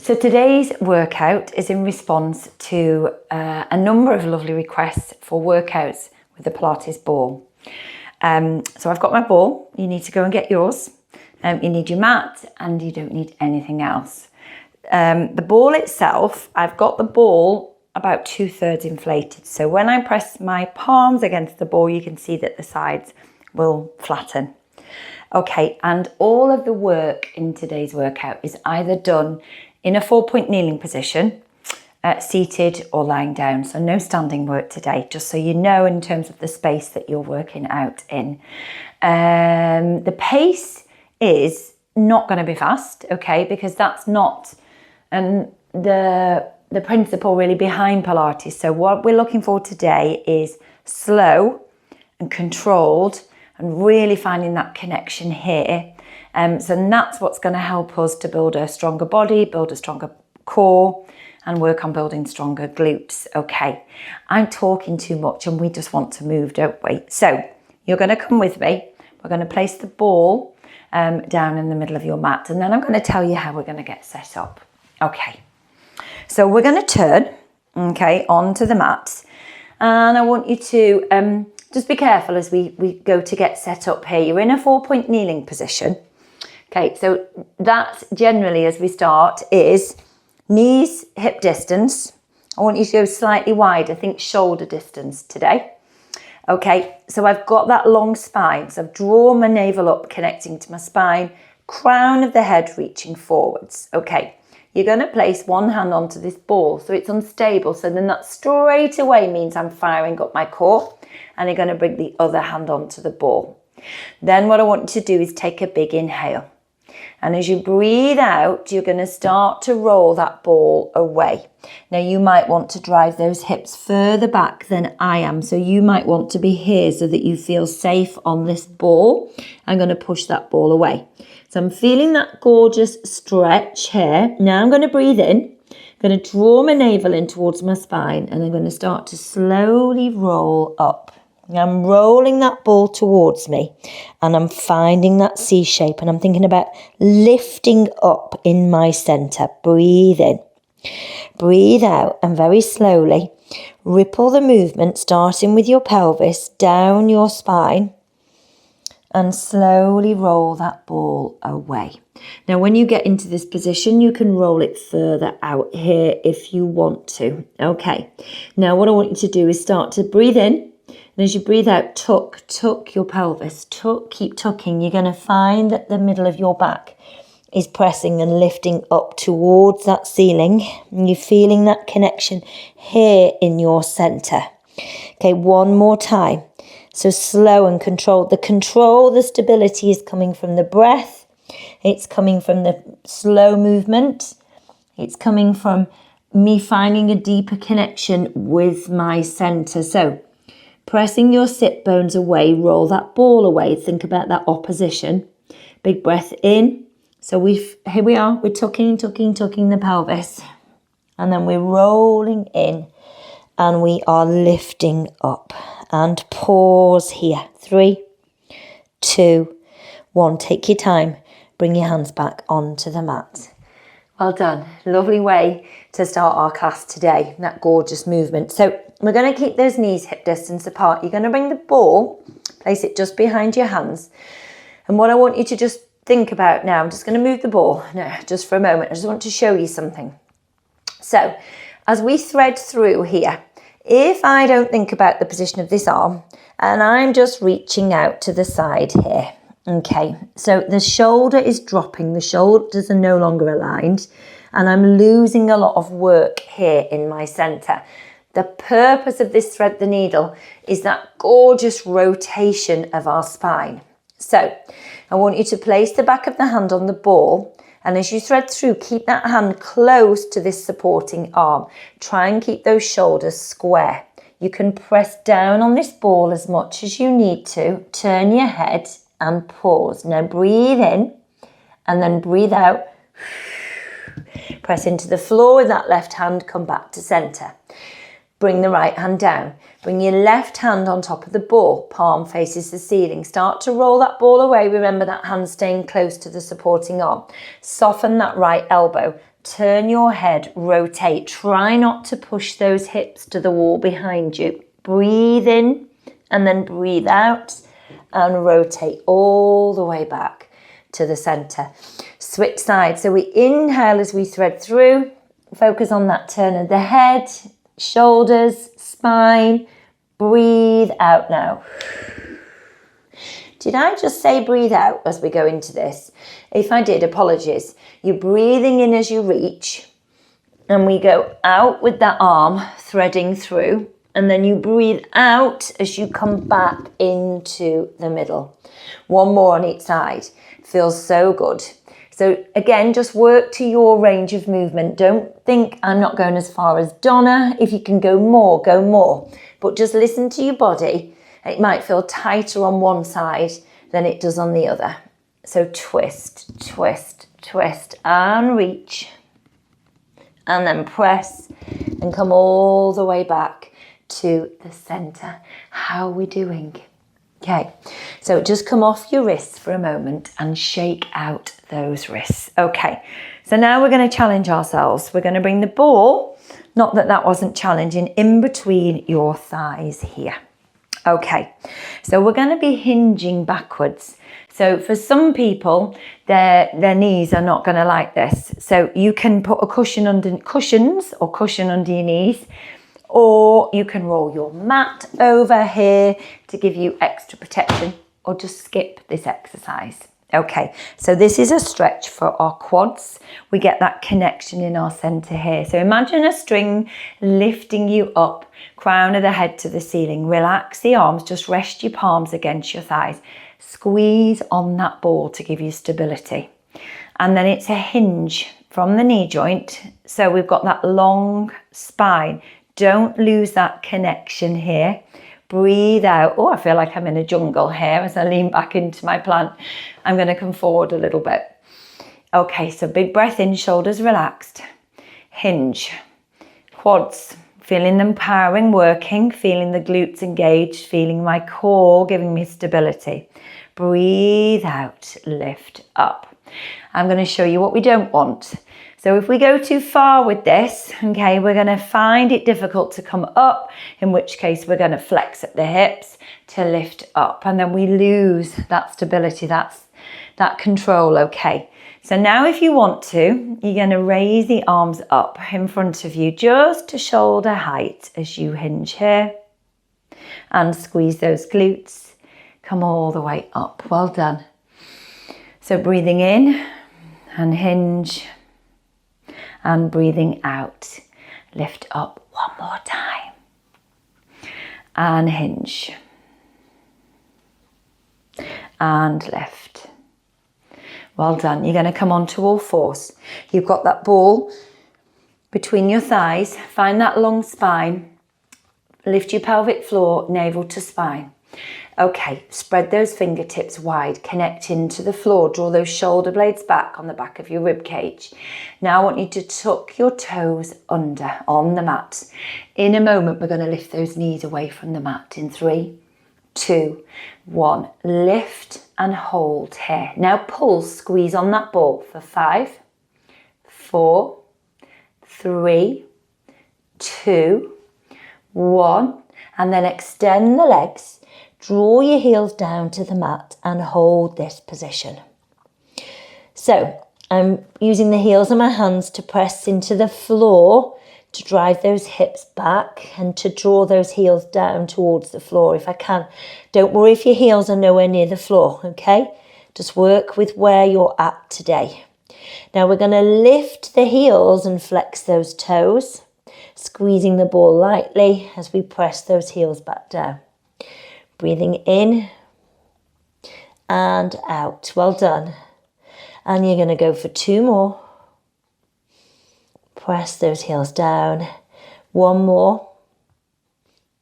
So today's workout is in response to a number of lovely requests for workouts with the Pilates ball. So I've got my ball. You need to go and get yours. You need your mat and you don't need anything else. The ball itself, I've got the ball about 2/3 inflated. So when I press my palms against the ball, you can see that the sides will flatten. Okay, and all of the work in today's workout is either done in a 4-point kneeling position, seated or lying down. So no standing work today, just so you know in terms of the space that you're working out in. The pace is not going to be fast, okay, because that's not the principle really behind Pilates. So what we're looking for today is slow and controlled and really finding that connection here. So that's what's going to help us to build a stronger body, build a stronger core, and work on building stronger glutes. Okay, I'm talking too much and we just want to move, don't we? So you're going to come with me. We're going to place the ball down in the middle of your mat, and then I'm going to tell you how we're going to get set up. Okay, so we're going to turn, okay, onto the mat, and I want you to just be careful as we go to get set up here. You're in a 4-point kneeling position. Okay, so that generally as we start is knees hip distance. I want you to go slightly wider, think shoulder distance today. Okay, so I've got that long spine. So I've drawn my navel up, connecting to my spine, crown of the head reaching forwards. Okay, you're going to place one hand onto this ball so it's unstable. So then that straight away means I'm firing up my core, and you're going to bring the other hand onto the ball. Then what I want you to do is take a big inhale. And as you breathe out, you're going to start to roll that ball away. Now you might want to drive those hips further back than I am. So you might want to be here so that you feel safe on this ball. I'm going to push that ball away. So I'm feeling that gorgeous stretch here. Now I'm going to breathe in. I'm going to draw my navel in towards my spine, and I'm going to start to slowly roll up. I'm rolling that ball towards me, and I'm finding that C shape, and I'm thinking about lifting up in my center. Breathe in, breathe out, and very slowly ripple the movement, starting with your pelvis down your spine, and slowly roll that ball away. Now, when you get into this position, you can roll it further out here if you want to. Okay, now what I want you to do is start to breathe in. And as you breathe out, tuck your pelvis, keep tucking. You're going to find that the middle of your back is pressing and lifting up towards that ceiling. And you're feeling that connection here in your center. Okay, one more time. So slow and controlled. The stability is coming from the breath. It's coming from the slow movement. It's coming from me finding a deeper connection with my center. So pressing your sit bones away, roll that ball away. Think about that opposition. Big breath in. So here we are, we're tucking the pelvis. And then we're rolling in and we are lifting up. And pause here. 3, 2, 1. Take your time. Bring your hands back onto the mat. Well done. Lovely way to start our class today. That gorgeous movement. So we're going to keep those knees hip distance apart. You're going to bring the ball, place it just behind your hands. And what I want you to just think about now, I'm just going to move the ball now, just for a moment. I just want to show you something. So as we thread through here, if I don't think about the position of this arm and I'm just reaching out to the side here, okay, so the shoulder is dropping, the shoulders are no longer aligned, and I'm losing a lot of work here in my center. The purpose of this thread the needle is that gorgeous rotation of our spine. So I want you to place the back of the hand on the ball, and as you thread through, keep that hand close to this supporting arm. Try and keep those shoulders square. You can press down on this ball as much as you need to. Turn your head and pause. Now breathe in and then breathe out. Press into the floor with that left hand, come back to center. Bring the right hand down. Bring your left hand on top of the ball. Palm faces the ceiling. Start to roll that ball away. Remember that hand staying close to the supporting arm. Soften that right elbow. Turn your head, rotate. Try not to push those hips to the wall behind you. Breathe in and then breathe out and rotate all the way back to the center. Switch sides. So we inhale as we thread through. Focus on that turn of the head, shoulders, spine. Breathe out now. Did I just say breathe out as we go into this? If I did, apologies. You're breathing in as you reach, and we go out with that arm threading through, and then you breathe out as you come back into the middle. One more on each side. Feels so good. So again, just work to your range of movement. Don't think I'm not going as far as Donna. If you can go more, go more. But just listen to your body. It might feel tighter on one side than it does on the other. So twist, twist, twist, and reach. And then press and come all the way back to the center. How are we doing? Okay, so just come off your wrists for a moment and shake out those wrists. Okay, so now we're going to challenge ourselves. We're going to bring the ball, not that that wasn't challenging, in between your thighs here. Okay, so we're going to be hinging backwards. So for some people, their knees are not going to like this. So you can put a cushion under your knees, or you can roll your mat over here to give you extra protection, or just skip this exercise. Okay, so this is a stretch for our quads. We get that connection in our center here. So imagine a string lifting you up, crown of the head to the ceiling. Relax the arms, just rest your palms against your thighs. Squeeze on that ball to give you stability. And then it's a hinge from the knee joint. So we've got that long spine. Don't lose that connection here. Breathe out. Oh, I feel like I'm in a jungle here as I lean back into my plant. I'm going to come forward a little bit. Okay, so big breath in, shoulders relaxed. Hinge. Quads, feeling them powering, working, feeling the glutes engaged, feeling my core giving me stability. Breathe out, lift up. I'm going to show you what we don't want. So if we go too far with this, okay, we're going to find it difficult to come up, in which case we're going to flex at the hips to lift up, and then we lose that stability, that control, okay. So now if you want to, you're going to raise the arms up in front of you just to shoulder height as you hinge here, and squeeze those glutes, come all the way up. Well done. So breathing in and hinge, and breathing out, lift up one more time, and hinge, and lift. Well done. You're going to come onto all fours. You've got that ball between your thighs. Find that long spine. Lift your pelvic floor, navel to spine. Okay, spread those fingertips wide, connect into the floor, draw those shoulder blades back on the back of your rib cage. Now I want you to tuck your toes under on the mat. In a moment, we're going to lift those knees away from the mat in 3, 2, 1. Lift and hold here. Now pull, squeeze on that ball for 5, 4, 3, 2, 1. And then extend the legs. Draw your heels down to the mat and hold this position. So I'm using the heels of my hands to press into the floor to drive those hips back and to draw those heels down towards the floor if I can. Don't worry if your heels are nowhere near the floor, okay? Just work with where you're at today. Now we're going to lift the heels and flex those toes, squeezing the ball lightly as we press those heels back down. Breathing in and out. Well done. And you're going to go for 2 more. Press those heels down. 1 more.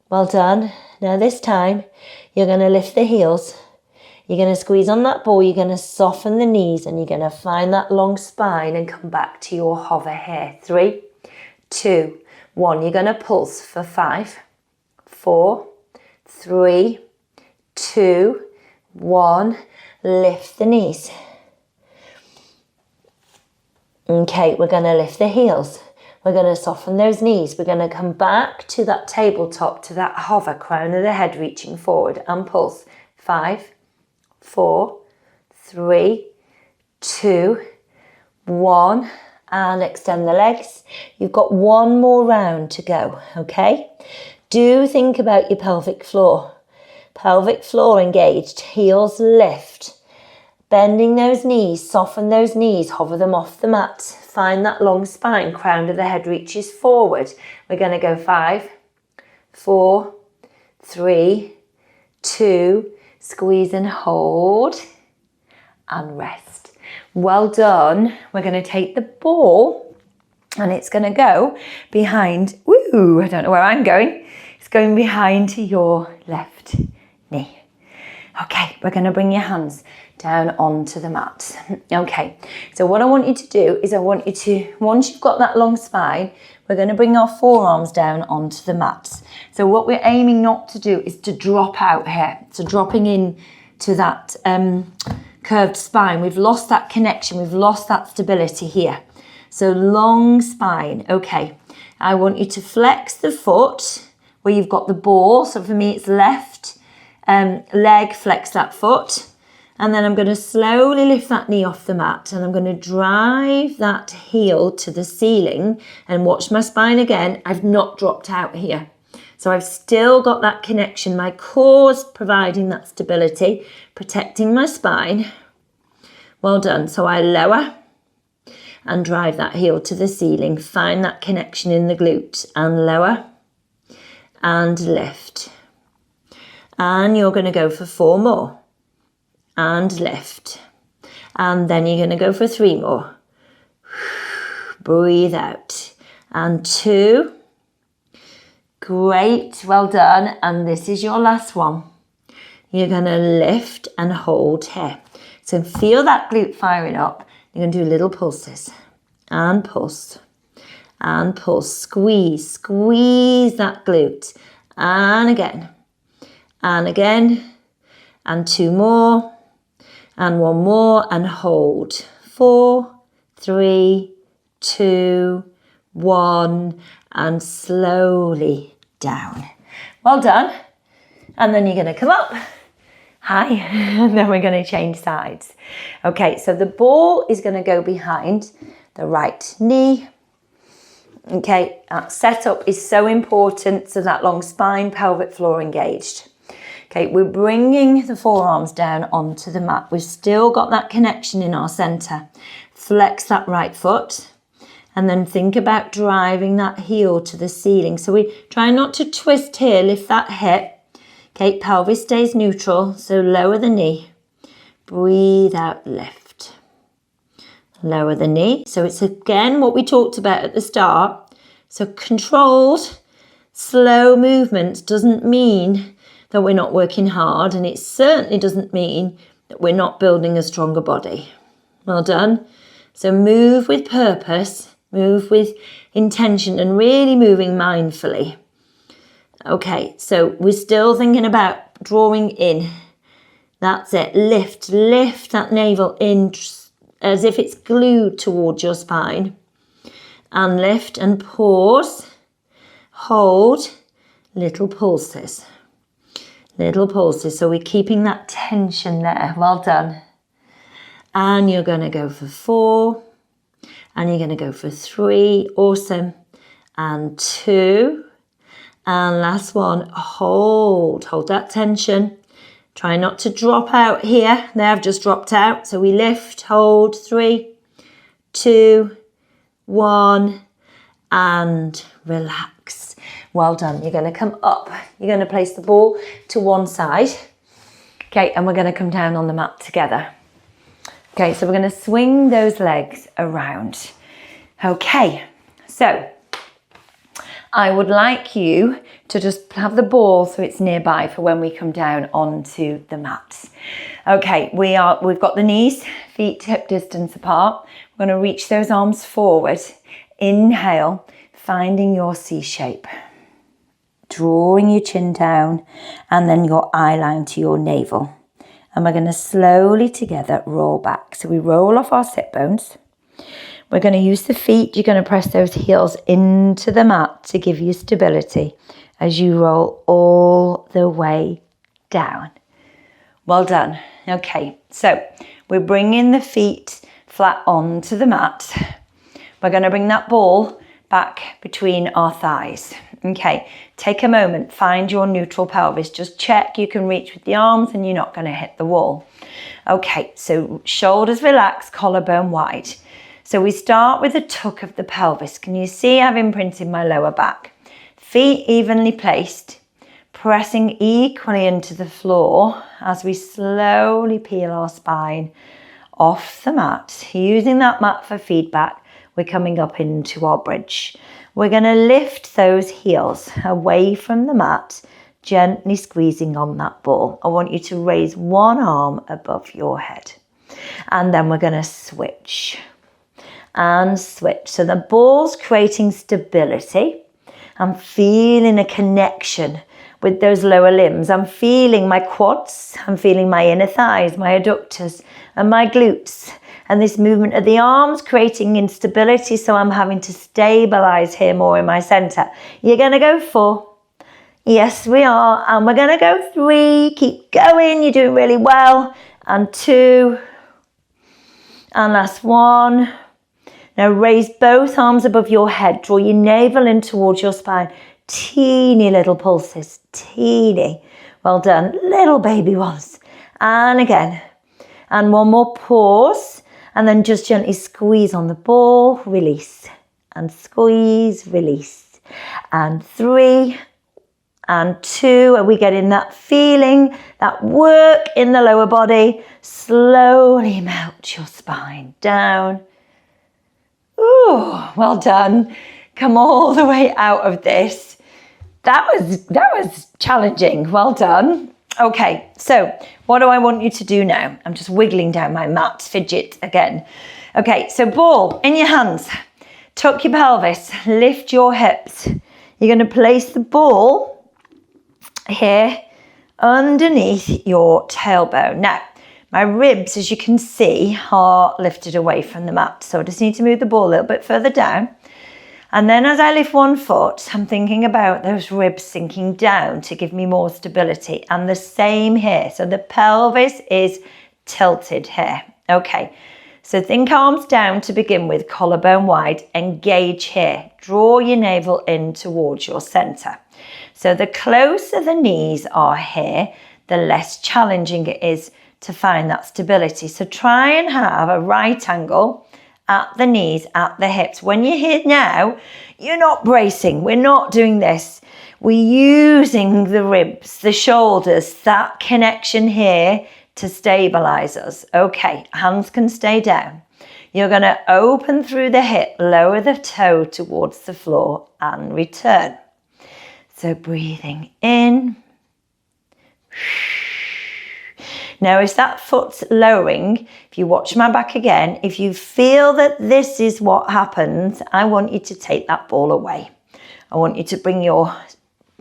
Well done. Now this time, you're going to lift the heels. You're going to squeeze on that ball. You're going to soften the knees and you're going to find that long spine and come back to your hover here. 3, 2, 1. You're going to pulse for 5, 4, 3, 2, 1. Lift the knees. Okay, we're going to lift the heels. We're going to soften those knees. We're going to come back to that tabletop, to that hover, crown of the head reaching forward, and pulse. 5, 4, 3, 2, 1, and extend the legs. You've got one more round to go, okay? Do think about your pelvic floor. Pelvic floor engaged, heels lift. Bending those knees, soften those knees, hover them off the mat. Find that long spine, crown of the head reaches forward. We're going to go 5, 4, 3, 2, squeeze and hold, and rest. Well done. We're going to take the ball and it's going to go behind, I don't know where I'm going. It's going behind your left knee. Okay, we're going to bring your hands down onto the mat. Okay, so what I want you to do is I want you to, once you've got that long spine, we're going to bring our forearms down onto the mat. So what we're aiming not to do is to drop out here. So dropping in to that curved spine, we've lost that connection, we've lost that stability here. So long spine. Okay, I want you to flex the foot where you've got the ball. So for me it's left leg, flex that foot. And then I'm going to slowly lift that knee off the mat and I'm going to drive that heel to the ceiling and watch my spine again. I've not dropped out here. So I've still got that connection. My core's providing that stability, protecting my spine. Well done. So I lower and drive that heel to the ceiling. Find that connection in the glute and lower and lift. And you're going to go for 4 more. And lift. And then you're going to go for 3 more. Breathe out. And 2. Great, well done. And this is your last one. You're going to lift and hold here. So feel that glute firing up. You're going to do little pulses. And pulse. And pulse. Squeeze. Squeeze that glute. And again. And again. And 2 more. And 1 more and hold. 4, 3, 2, 1, and slowly down. Well done. And then you're going to come up high, and then we're going to change sides. Okay, so the ball is going to go behind the right knee. Okay, that setup is so important, so that long spine, pelvic floor engaged. Okay, we're bringing the forearms down onto the mat. We've still got that connection in our center. Flex that right foot and then think about driving that heel to the ceiling. So we try not to twist here, lift that hip. Okay, pelvis stays neutral, so lower the knee. Breathe out, lift. Lower the knee. So it's again what we talked about at the start. So controlled, slow movement doesn't mean that we're not working hard, and it certainly doesn't mean that we're not building a stronger body. Well done. So move with purpose, move with intention, and really moving mindfully. Okay, so we're still thinking about drawing in. That's it. Lift that navel in as if it's glued towards your spine. And lift and pause. Hold. Little pulses. Little pulses, so we're keeping that tension there. Well done. And you're going to go for 4. And you're going to go for 3. Awesome. And 2. And last one. Hold that tension. Try not to drop out here. There, I've just dropped out. So we lift, hold, 3, 2, 1, and relax. Well done. You're going to come up. You're going to place the ball to one side. Okay, and we're going to come down on the mat together. Okay, so we're going to swing those legs around. Okay, so I would like you to just have the ball so it's nearby for when we come down onto the mat. Okay, we've got the knees, feet hip distance apart. We're going to reach those arms forward. Inhale. finding your C shape. Drawing your chin down and then your eye line to your navel. And we're going to slowly together roll back. So we roll off our sit bones. We're going to use the feet. You're going to press those heels into the mat to give you stability as you roll all the way down. Well done. Okay, so we're bringing the feet flat onto the mat. We're going to bring that ball back between our thighs. Okay, take a moment, find your neutral pelvis. Just check you can reach with the arms and you're not going to hit the wall. Okay, so shoulders relaxed, collarbone wide. So we start with a tuck of the pelvis. Can you see I've imprinted my lower back? Feet evenly placed, pressing equally into the floor as we slowly peel our spine off the mat. Using that mat for feedback, we're coming up into our bridge. We're going to lift those heels away from the mat, gently squeezing on that ball. I want you to raise one arm above your head. And then we're going to switch and switch. So the ball's creating stability. I'm feeling a connection with those lower limbs. I'm feeling my quads. I'm feeling my inner thighs, my adductors and my glutes. And this movement of the arms creating instability, so I'm having to stabilize here more in my center. You're going to go 4. Yes, we are. And we're going to go 3. Keep going. You're doing really well. And 2. And last 1. Now raise both arms above your head. Draw your navel in towards your spine. Teeny little pulses. Teeny. Well done. Little baby ones. And again. And one more pause. And then just gently squeeze on the ball, release, and squeeze, release, and 3, and 2. Are we getting that feeling, that work in the lower body? Slowly melt your spine down. Ooh, well done. Come all the way out of this. That was challenging. Well done. Okay, so what do I want you to do now? I'm just wiggling down my mat, fidget again. Okay, so ball in your hands. Tuck your pelvis, lift your hips. You're going to place the ball here underneath your tailbone. Now, my ribs, as you can see, are lifted away from the mat. So I just need to move the ball a little bit further down. And then as I lift one foot, I'm thinking about those ribs sinking down to give me more stability. And the same here. So the pelvis is tilted here. Okay, so think arms down to begin with, collarbone wide, engage here. Draw your navel in towards your center. So the closer the knees are here, the less challenging it is to find that stability. So try and have a right angle at the knees, at the hips. When you're here now, you're not bracing. We're not doing this. We're using the ribs, the shoulders, that connection here to stabilize us. Okay, hands can stay down. You're going to open through the hip, lower the toe towards the floor and return. So breathing in. Now, if that foot's lowering, if you watch my back again, if you feel that this is what happens, I want you to take that ball away. I want you to bring your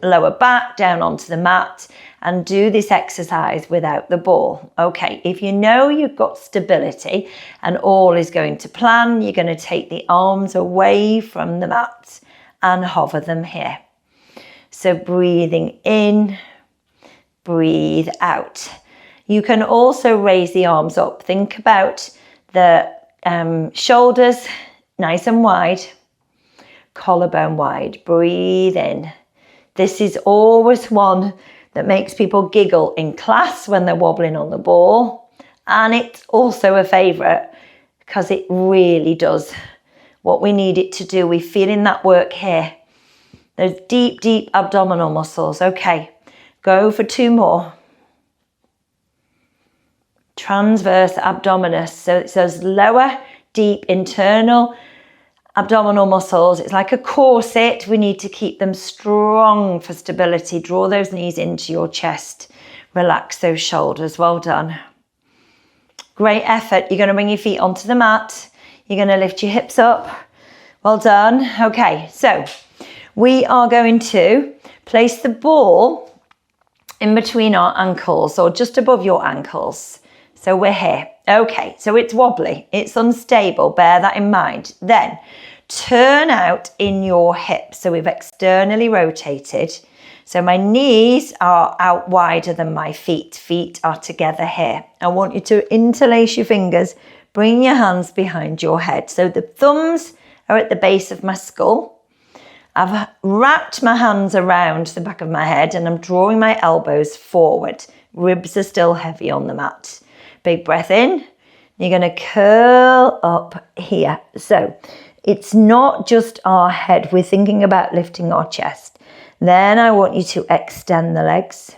lower back down onto the mat and do this exercise without the ball. Okay, if you know you've got stability and all is going to plan, you're going to take the arms away from the mat and hover them here. So breathing in, breathe out. You can also raise the arms up. Think about the shoulders nice and wide, collarbone wide. Breathe in. This is always one that makes people giggle in class when they're wobbling on the ball. And it's also a favourite because it really does what we need it to do. We're feeling that work here. Those deep, deep abdominal muscles. Okay, go for 2 more. Transverse abdominis. So it's those lower, deep, internal abdominal muscles. It's like a corset. We need to keep them strong for stability. Draw those knees into your chest. Relax those shoulders. Well done. Great effort. You're going to bring your feet onto the mat. You're going to lift your hips up. Well done. Okay, so we are going to place the ball in between our ankles or just above your ankles. So we're here. Okay, so it's wobbly, it's unstable, bear that in mind. Then turn out in your hips. So we've externally rotated. So my knees are out wider than my feet. Feet are together here. I want you to interlace your fingers, bring your hands behind your head. So the thumbs are at the base of my skull. I've wrapped my hands around the back of my head and I'm drawing my elbows forward. Ribs are still heavy on the mat. Big breath in. You're going to curl up here. So it's not just our head. We're thinking about lifting our chest. Then I want you to extend the legs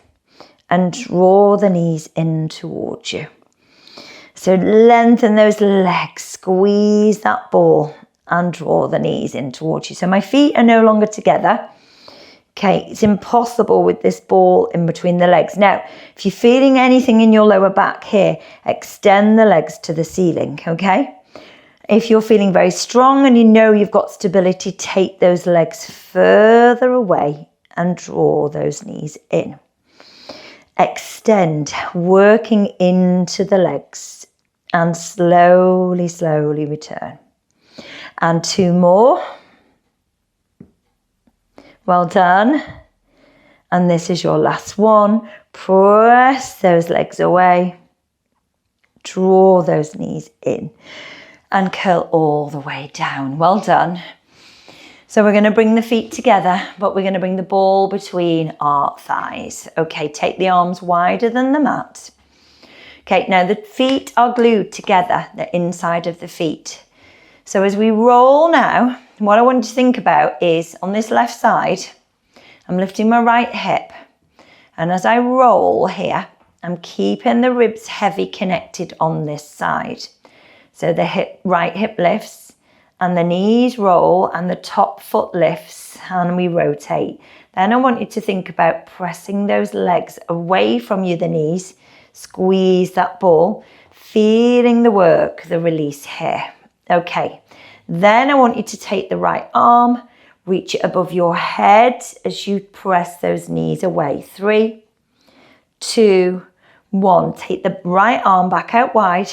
and draw the knees in towards you. So lengthen those legs, squeeze that ball and draw the knees in towards you. So my feet are no longer together. Okay, it's impossible with this ball in between the legs. Now, if you're feeling anything in your lower back here, extend the legs to the ceiling, okay? If you're feeling very strong and you know you've got stability, take those legs further away and draw those knees in. Extend, working into the legs and slowly, slowly return. And 2 more. Well done. And this is your last one. Press those legs away. Draw those knees in and curl all the way down. Well done. So we're going to bring the feet together, but we're going to bring the ball between our thighs. Okay, take the arms wider than the mat. Okay, now the feet are glued together, the inside of the feet. So as we roll now, what I want you to think about is on this left side, I'm lifting my right hip. And as I roll here, I'm keeping the ribs heavy connected on this side. So the right hip lifts and the knees roll and the top foot lifts and we rotate. Then I want you to think about pressing those legs away from you, the knees. Squeeze that ball, feeling the work, the release here. Okay, then I want you to take the right arm, reach it above your head as you press those knees away. 3, 2, 1. Take the right arm back out wide.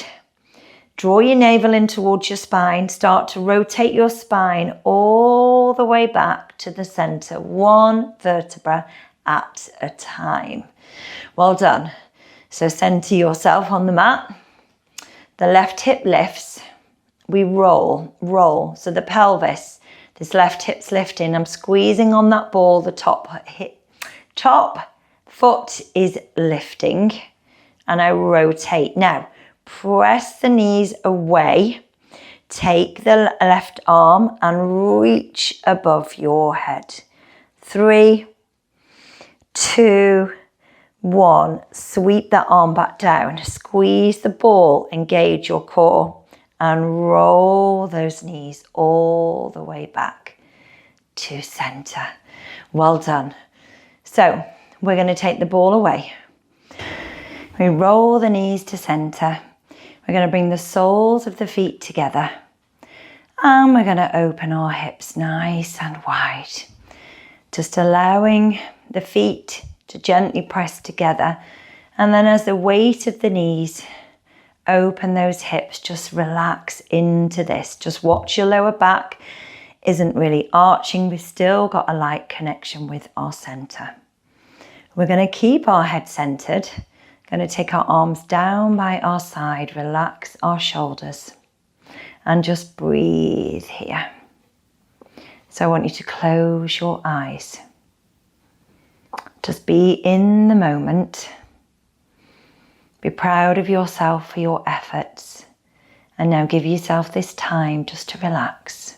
Draw your navel in towards your spine. Start to rotate your spine all the way back to the center. 1 vertebra at a time. Well done. So center yourself on the mat. The left hip lifts. We roll, roll. So the pelvis, this left hip's lifting. I'm squeezing on that ball. The top foot is lifting and I rotate. Now, press the knees away. Take the left arm and reach above your head. 3, 2, 1. Sweep that arm back down. Squeeze the ball, engage your core. And roll those knees all the way back to center. Well done. So we're going to take the ball away. We roll the knees to center. We're going to bring the soles of the feet together. And we're going to open our hips nice and wide. Just allowing the feet to gently press together. And then as the weight of the knees open those hips, just relax into this. Just watch your lower back isn't really arching. We've still got a light connection with our center. We're going to keep our head centered. Going to take our arms down by our side, relax our shoulders and just breathe here. So I want you to close your eyes. Just be in the moment. Be proud of yourself for your efforts. And now give yourself this time just to relax.